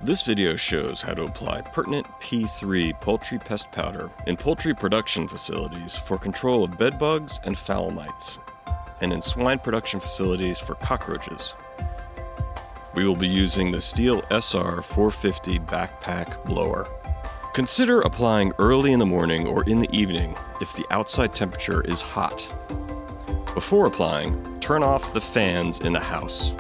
This video shows how to apply Pertinent P3 poultry pest powder in poultry production facilities for control of bed bugs and fowl mites, and in swine production facilities for cockroaches. We will be using the Stihl SR450 backpack blower. Consider applying early in the morning or in the evening if the outside temperature is hot. Before applying, turn off the fans in the house.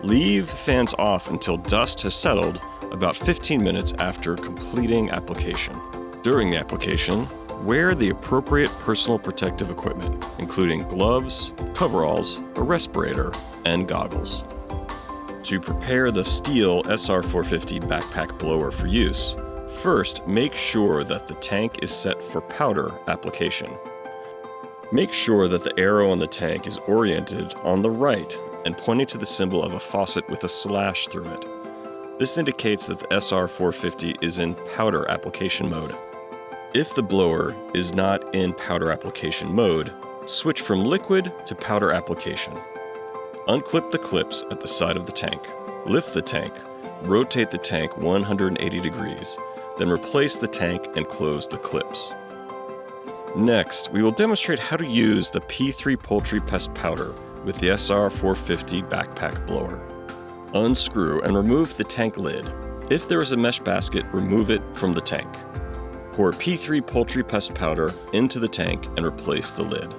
Leave fans off until dust has settled about 15 minutes after completing application. During the application, wear the appropriate personal protective equipment, including gloves, coveralls, a respirator, and goggles. To prepare the Stihl SR450 backpack blower for use, first make sure that the tank is set for powder application. Make sure that the arrow on the tank is oriented on the right and pointing to the symbol of a faucet with a slash through it. This indicates that the SR450 is in powder application mode. If the blower is not in powder application mode, switch from liquid to powder application. Unclip the clips at the side of the tank. Lift the tank, rotate the tank 180 degrees, then replace the tank and close the clips. Next, we will demonstrate how to use the P3 poultry pest powder with the SR450 backpack blower. Unscrew and remove the tank lid. If there is a mesh basket, remove it from the tank. Pour P3 poultry pest powder into the tank and replace the lid.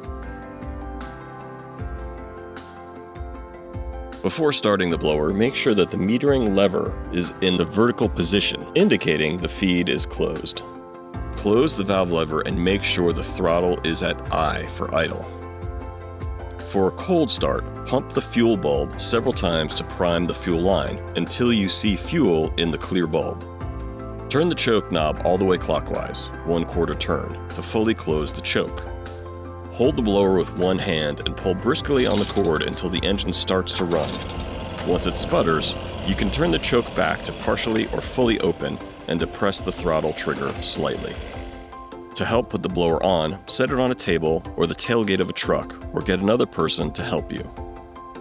Before starting the blower, make sure that the metering lever is in the vertical position, indicating the feed is closed. Close the valve lever and make sure the throttle is at I for idle. For a cold start, pump the fuel bulb several times to prime the fuel line until you see fuel in the clear bulb. Turn the choke knob all the way clockwise, 1/4 turn, to fully close the choke. Hold the blower with one hand and pull briskly on the cord until the engine starts to run. Once it sputters, you can turn the choke back to partially or fully open and depress the throttle trigger slightly. To help put the blower on, set it on a table or the tailgate of a truck, or get another person to help you.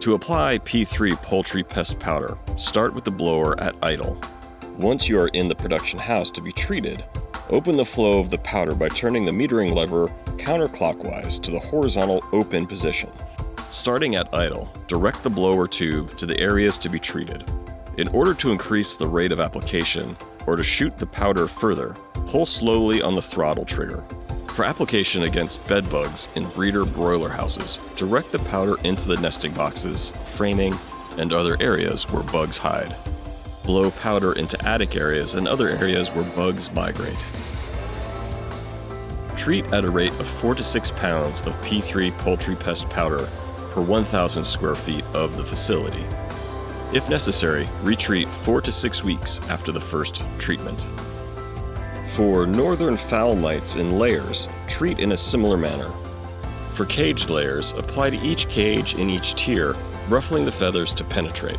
To apply P3 poultry pest powder, start with the blower at idle. Once you are in the production house to be treated, open the flow of the powder by turning the metering lever counterclockwise to the horizontal open position. Starting at idle, direct the blower tube to the areas to be treated. In order to increase the rate of application, or to shoot the powder further, pull slowly on the throttle trigger. For application against bed bugs in breeder broiler houses, direct the powder into the nesting boxes, framing, and other areas where bugs hide. Blow powder into attic areas and other areas where bugs migrate. Treat at a rate of 4 to 6 pounds of P3 poultry pest powder per 1,000 square feet of the facility. If necessary, retreat 4 to 6 weeks after the first treatment. For northern fowl mites in layers, treat in a similar manner. For caged layers, apply to each cage in each tier, ruffling the feathers to penetrate.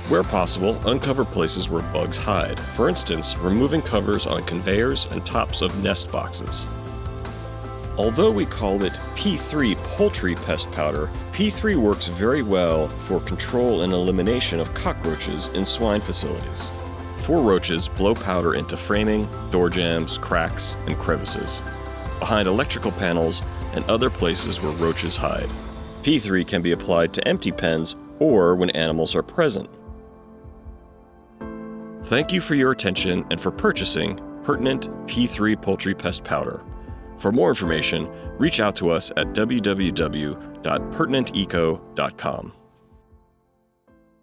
Where possible, uncover places where bugs hide, for instance, removing covers on conveyors and tops of nest boxes. Although we call it P3 poultry pest powder, P3 works very well for control and elimination of cockroaches in swine facilities. For roaches, blow powder into framing, door jambs, cracks, and crevices, behind electrical panels, and other places where roaches hide. P3 can be applied to empty pens or when animals are present. Thank you for your attention and for purchasing Pertinent P3 poultry pest powder. For more information, reach out to us at www.pertinenteco.com.